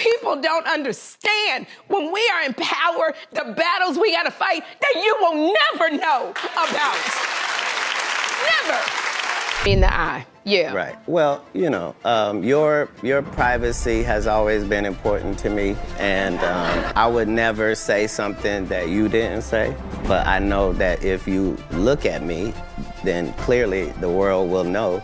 people don't understand when we are in power, the battles we gotta fight that you will never know about. Never. In the eye, yeah. Right. Well, you know, your privacy has always been important to me, and I would never say something that you didn't say, but I know that if you look at me, then clearly the world will know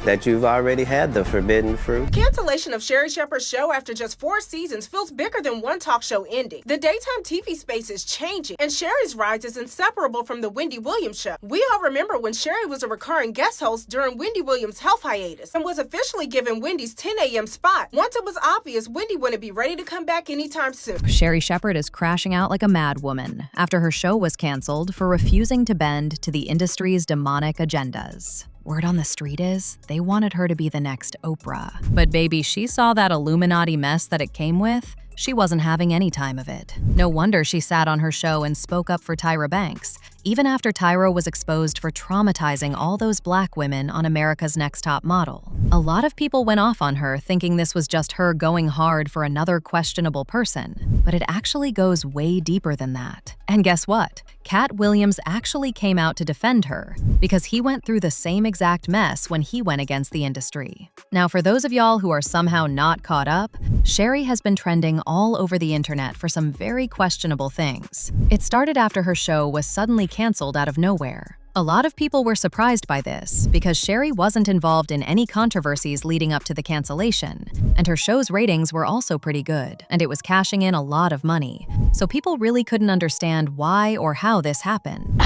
that you've already had the forbidden fruit. Cancellation of Sherri Shepard's show after just 4 seasons feels bigger than one talk show ending. The daytime TV space is changing, and Sherri's rise is inseparable from the Wendy Williams show. We all remember when Sherri was a recurring guest host during Wendy Williams' health hiatus and was officially given Wendy's 10 a.m. spot. Once it was obvious Wendy wouldn't be ready to come back anytime soon. Sherri Shepard is crashing out like a mad woman after her show was canceled for refusing to bend to the industry's demonic agendas. Word on the street is, they wanted her to be the next Oprah. But baby, she saw that Illuminati mess that it came with. She wasn't having any time of it. No wonder she sat on her show and spoke up for Tyra Banks, even after Tyra was exposed for traumatizing all those black women on America's Next Top Model. A lot of people went off on her thinking this was just her going hard for another questionable person, but it actually goes way deeper than that. And guess what? Katt Williams actually came out to defend her because he went through the same exact mess when he went against the industry. Now, for those of y'all who are somehow not caught up, Sherri has been trending all over the internet for some very questionable things. It started after her show was suddenly canceled out of nowhere. A lot of people were surprised by this because Sherri wasn't involved in any controversies leading up to the cancellation, and her show's ratings were also pretty good, and it was cashing in a lot of money. So people really couldn't understand why or how this happened.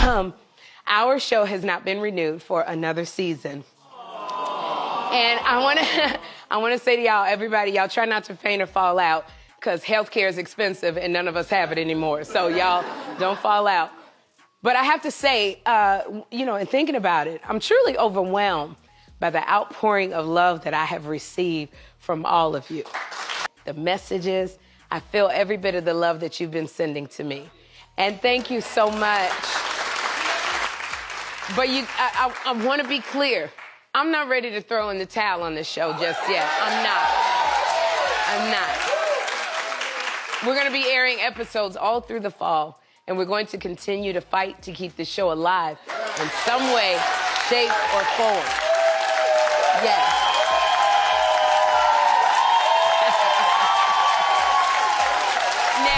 Our show has not been renewed for another season. And I wanna say to y'all, everybody, y'all try not to faint or fall out, because healthcare is expensive and none of us have it anymore. So y'all don't fall out. But I have to say, you know, in thinking about it, I'm truly overwhelmed by the outpouring of love that I have received from all of you. The messages, I feel every bit of the love that you've been sending to me. And thank you so much. But I want to be clear. I'm not ready to throw in the towel on this show just yet. I'm not. We're going to be airing episodes all through the fall, and we're going to continue to fight to keep the show alive in some way, shape, or form. Yes.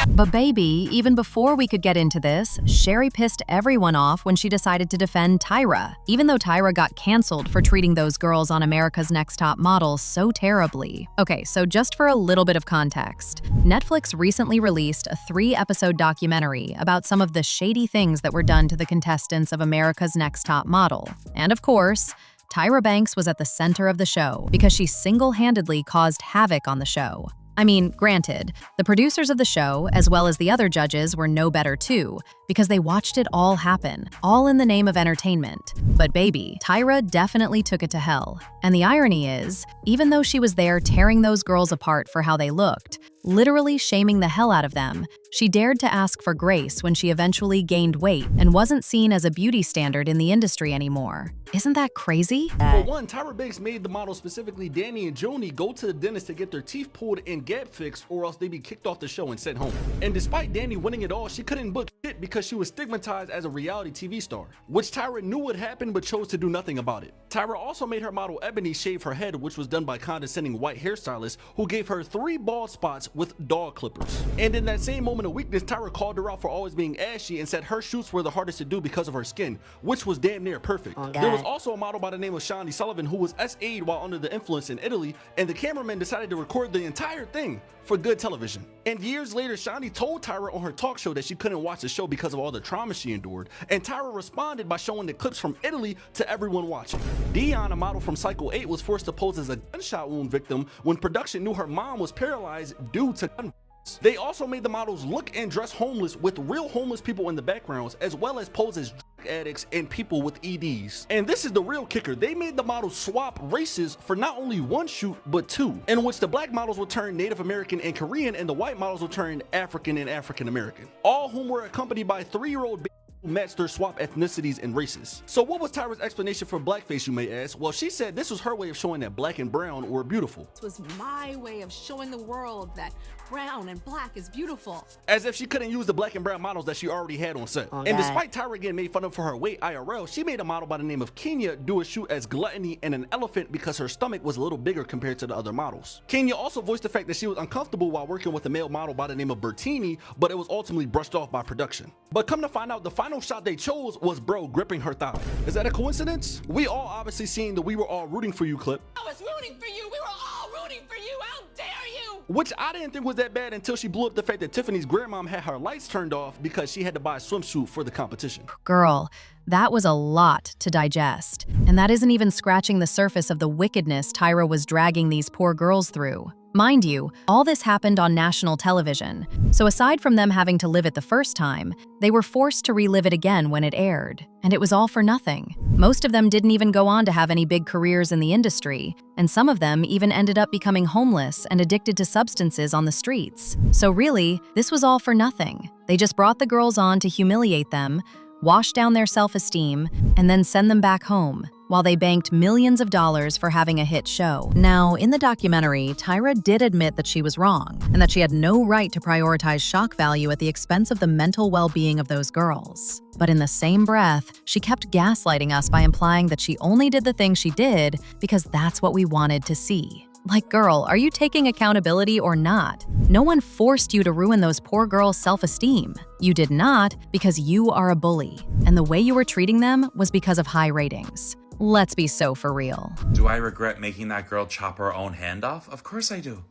But baby, even before we could get into this, Sherri pissed everyone off when she decided to defend Tyra, even though Tyra got canceled for treating those girls on America's Next Top Model so terribly. Okay, so just for a little bit of context, Netflix recently released a 3-episode documentary about some of the shady things that were done to the contestants of America's Next Top Model. And of course, Tyra Banks was at the center of the show because she single-handedly caused havoc on the show. I mean, granted, the producers of the show, as well as the other judges, were no better too, because they watched it all happen, all in the name of entertainment. But baby, Tyra definitely took it to hell. And the irony is, even though she was there tearing those girls apart for how they looked, literally shaming the hell out of them, she dared to ask for grace when she eventually gained weight and wasn't seen as a beauty standard in the industry anymore. Isn't that crazy? For one, Tyra Banks made the models, specifically Danny and Joni, go to the dentist to get their teeth pulled and gap fixed, or else they'd be kicked off the show and sent home. And despite Danny winning it all, she couldn't book shit because she was stigmatized as a reality TV star, which Tyra knew would happen but chose to do nothing about it. Tyra also made her model Ebony shave her head, which was done by condescending white hairstylists who gave her 3 bald spots with dog clippers. And in that same moment of weakness, Tyra called her out for always being ashy and said her shoots were the hardest to do because of her skin, which was damn near perfect. There was also a model by the name of Shani Sullivan who was SA'd while under the influence in Italy, and the cameraman decided to record the entire thing for good television. And years later, Shani told Tyra on her talk show that she couldn't watch the show because of all the trauma she endured, and Tyra responded by showing the clips from Italy to everyone watching. Dion, a model from Cycle 8, was forced to pose as a gunshot wound victim when production knew her mom was paralyzed due to gun. They also made the models look and dress homeless with real homeless people in the backgrounds, as well as pose as drug addicts and people with EDs. And this is the real kicker. They made the models swap races for not only 1 shoot, but 2, in which the black models would turn Native American and Korean, and the white models would turn African and African American, all whom were accompanied by 3-year-old matched their swap ethnicities and races. So what was Tyra's explanation for blackface, you may ask? Well, she said this was her way of showing that black and brown were beautiful. This was my way of showing the world that brown and black is beautiful. As if she couldn't use the black and brown models that she already had on set. And despite Tyra getting made fun of for her weight IRL, she made a model by the name of Kenya do a shoot as gluttony and an elephant because her stomach was a little bigger compared to the other models. Kenya also voiced the fact that she was uncomfortable while working with a male model by the name of Bertini, but it was ultimately brushed off by production. But come to find out, the final shot they chose was bro gripping her thigh. Is that a coincidence? We all obviously seen the "We were all rooting for you" clip. I was rooting for you. We were all rooting for you. How dare you? Which I didn't think was that bad until she blew up the fact that Tiffany's grandmom had her lights turned off because she had to buy a swimsuit for the competition. Girl, that was a lot to digest. And that isn't even scratching the surface of the wickedness Tyra was dragging these poor girls through. Mind you, all this happened on national television. So aside from them having to live it the first time, they were forced to relive it again when it aired. And it was all for nothing. Most of them didn't even go on to have any big careers in the industry, and some of them even ended up becoming homeless and addicted to substances on the streets. So really, this was all for nothing. They just brought the girls on to humiliate them, wash down their self-esteem, and then send them back home, while they banked millions of dollars for having a hit show. Now, in the documentary, Tyra did admit that she was wrong, and that she had no right to prioritize shock value at the expense of the mental well-being of those girls. But in the same breath, she kept gaslighting us by implying that she only did the things she did because that's what we wanted to see. Like, girl, are you taking accountability or not? No one forced you to ruin those poor girls' self-esteem. You did not because you are a bully, and the way you were treating them was because of high ratings. Let's be so for real. Do I regret making that girl chop her own hand off? Of course I do.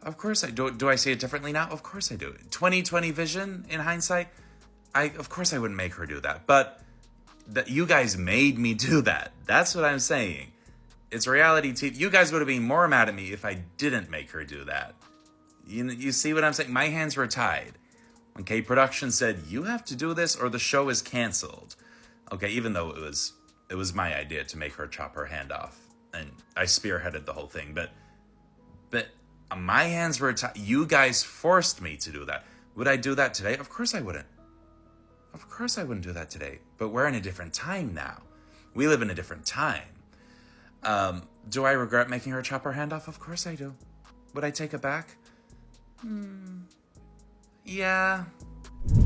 Of course I do. Do I see it differently now? Of course I do. 20/20 vision in hindsight, of course I wouldn't make her do that. But you guys made me do that. That's what I'm saying. It's reality TV. You guys would have been more mad at me if I didn't make her do that. You see what I'm saying? My hands were tied. Okay, production said, you have to do this or the show is canceled. Okay, even though it was my idea to make her chop her hand off. And I spearheaded the whole thing. But my hands were tied. You guys forced me to do that. Would I do that today? Of course I wouldn't. Of course I wouldn't do that today. But we're in a different time now. We live in a different time. Do I regret making her chop her hand off? Of course I do. Would I take it back? Yeah.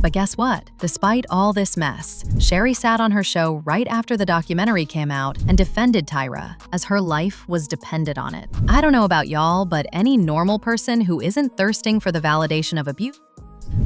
But guess what? Despite all this mess, Sherri sat on her show right after the documentary came out and defended Tyra, as her life was dependent on it. I don't know about y'all, but any normal person who isn't thirsting for the validation of abuse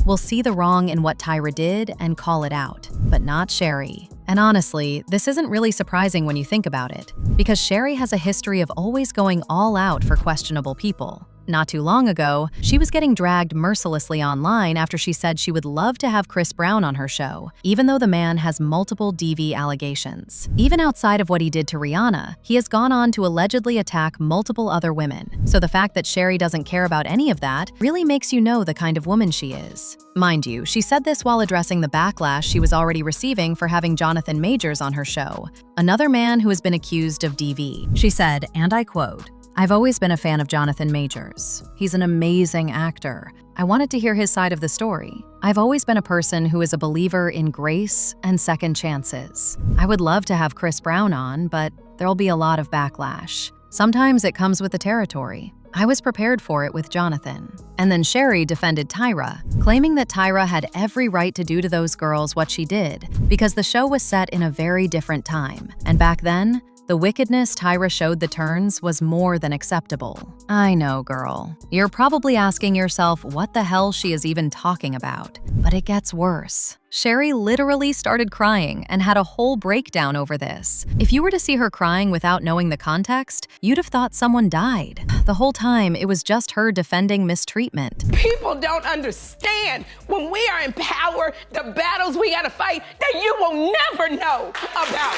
will see the wrong in what Tyra did and call it out, but not Sherri. And honestly, this isn't really surprising when you think about it, because Sherri has a history of always going all out for questionable people. Not too long ago, she was getting dragged mercilessly online after she said she would love to have Chris Brown on her show, even though the man has multiple DV allegations. Even outside of what he did to Rihanna, he has gone on to allegedly attack multiple other women. So the fact that Sherri doesn't care about any of that really makes you know the kind of woman she is. Mind you, she said this while addressing the backlash she was already receiving for having Jonathan Majors on her show, another man who has been accused of DV. She said, and I quote, "I've always been a fan of Jonathan Majors. He's an amazing actor. I wanted to hear his side of the story. I've always been a person who is a believer in grace and second chances. I would love to have Chris Brown on, but there'll be a lot of backlash. Sometimes it comes with the territory. I was prepared for it with Jonathan." And then Sherri defended Tyra, claiming that Tyra had every right to do to those girls what she did, because the show was set in a very different time. And back then, the wickedness Tyra showed the turns was more than acceptable. I know, girl. You're probably asking yourself what the hell she is even talking about. But it gets worse. Sherri literally started crying and had a whole breakdown over this. If you were to see her crying without knowing the context, you'd have thought someone died. The whole time, it was just her defending mistreatment. People don't understand when we are in power, the battles we gotta fight that you will never know about.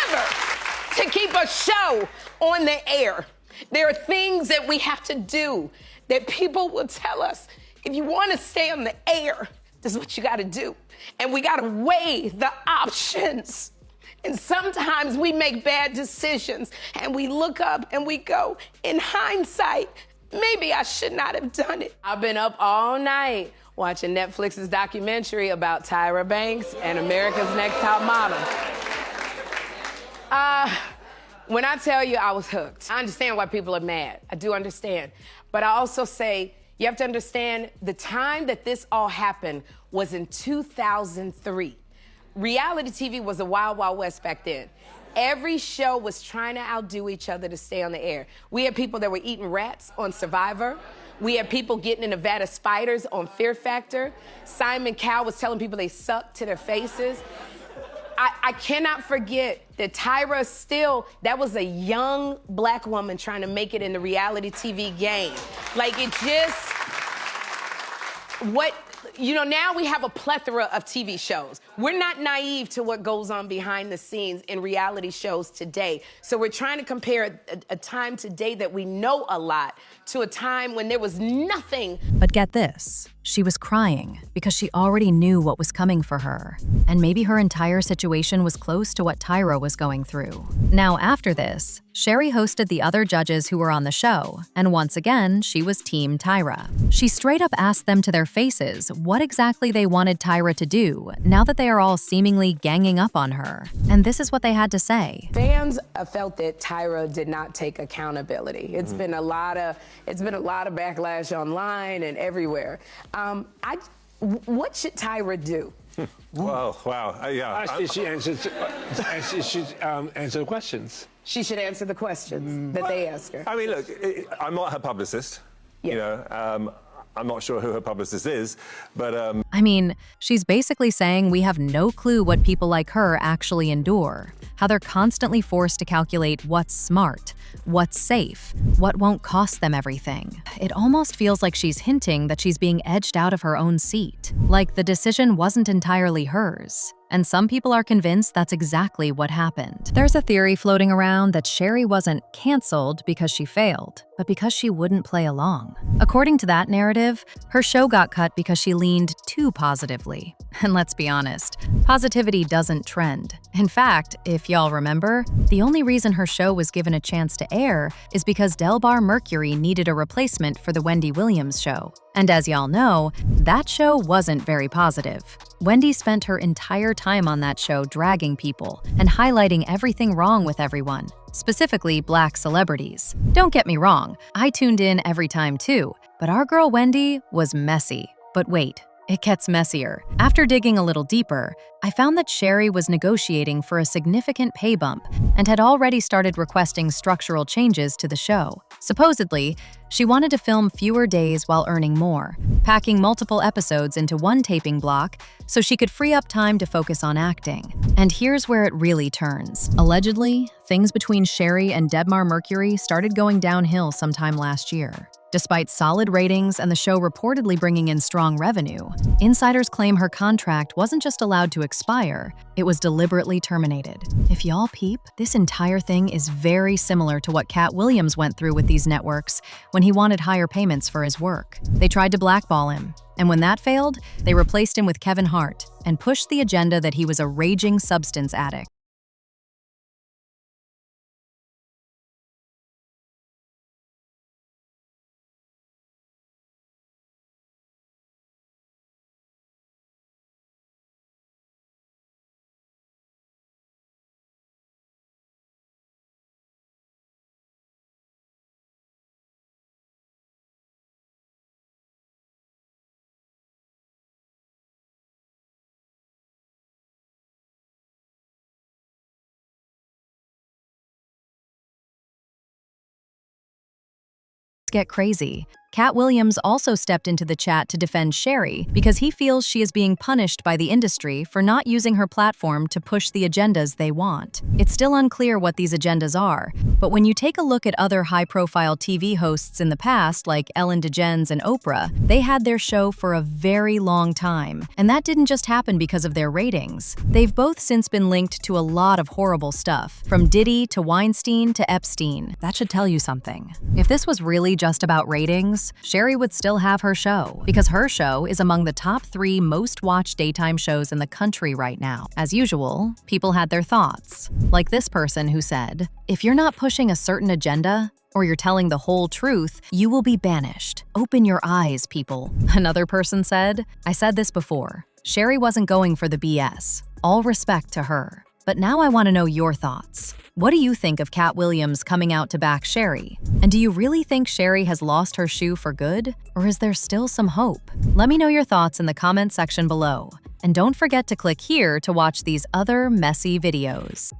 Never. To keep a show on the air, there are things that we have to do that people will tell us, if you want to stay on the air, this is what you got to do. And we got to weigh the options. And sometimes we make bad decisions and we look up and we go, in hindsight, maybe I should not have done it. I've been up all night watching Netflix's documentary about Tyra Banks and America's Next Top Model. When I tell you I was hooked, I understand why people are mad. I do understand. But I also say, you have to understand the time that this all happened was in 2003. Reality TV was a wild, wild west back then. Every show was trying to outdo each other to stay on the air. We had people that were eating rats on Survivor. We had people getting in Nevada spiders on Fear Factor. Simon Cowell was telling people they sucked to their faces. I cannot forget that Tyra that was a young black woman trying to make it in the reality TV game. Like, it just, now we have a plethora of TV shows. We're not naive to what goes on behind the scenes in reality shows today. So we're trying to compare a time today that we know a lot to a time when there was nothing. But get this, she was crying because she already knew what was coming for her. And maybe her entire situation was close to what Tyra was going through. Now, after this, Sherri hosted the other judges who were on the show, and once again, she was Team Tyra. She straight up asked them to their faces what exactly they wanted Tyra to do now that they are all seemingly ganging up on her. And this is what they had to say. Fans felt that Tyra did not take accountability. It's been a lot of backlash online and everywhere. What should Tyra do? Well, wow. Yeah. Actually, she should answer the questions. She should answer the questions that they ask her. I mean, look, I'm not her publicist. Yeah. You know, I'm not sure who her publicist is, but I mean, she's basically saying we have no clue what people like her actually endure, how they're constantly forced to calculate what's smart, what's safe, what won't cost them everything. It almost feels like she's hinting that she's being edged out of her own seat, like the decision wasn't entirely hers. And some people are convinced that's exactly what happened. There's a theory floating around that Sherri wasn't canceled because she failed, but because she wouldn't play along. According to that narrative, her show got cut because she leaned too positively. And let's be honest, positivity doesn't trend. In fact, if y'all remember, the only reason her show was given a chance to air is because Delbar Mercury needed a replacement for the Wendy Williams show. And as y'all know, that show wasn't very positive. Wendy spent her entire time on that show dragging people and highlighting everything wrong with everyone, specifically black celebrities. Don't get me wrong, I tuned in every time too, but our girl Wendy was messy. But wait, it gets messier. After digging a little deeper, I found that Sherri was negotiating for a significant pay bump and had already started requesting structural changes to the show. Supposedly, she wanted to film fewer days while earning more, packing multiple episodes into one taping block so she could free up time to focus on acting. And here's where it really turns. Allegedly, things between Sherri and Delbar Mercury started going downhill sometime last year. Despite solid ratings and the show reportedly bringing in strong revenue, insiders claim her contract wasn't just allowed to expire, it was deliberately terminated. If y'all peep, this entire thing is very similar to what Katt Williams went through with these networks when he wanted higher payments for his work. They tried to blackball him, and when that failed, they replaced him with Kevin Hart and pushed the agenda that he was a raging substance addict. Get crazy. Katt Williams also stepped into the chat to defend Sherri because he feels she is being punished by the industry for not using her platform to push the agendas they want. It's still unclear what these agendas are, but when you take a look at other high-profile TV hosts in the past, like Ellen DeGeneres and Oprah, they had their show for a very long time, and that didn't just happen because of their ratings. They've both since been linked to a lot of horrible stuff, from Diddy to Weinstein to Epstein. That should tell you something. If this was really just about ratings, Sherri would still have her show, because her show is among the top 3 most watched daytime shows in the country right now. As usual, people had their thoughts. Like this person who said, if you're not pushing a certain agenda, or you're telling the whole truth, you will be banished. Open your eyes, people. Another person said, I said this before. Sherri wasn't going for the BS. All respect to her. But now I want to know your thoughts. What do you think of Katt Williams coming out to back Sherri? And do you really think Sherri has lost her shoe for good? Or is there still some hope? Let me know your thoughts in the comment section below. And don't forget to click here to watch these other messy videos.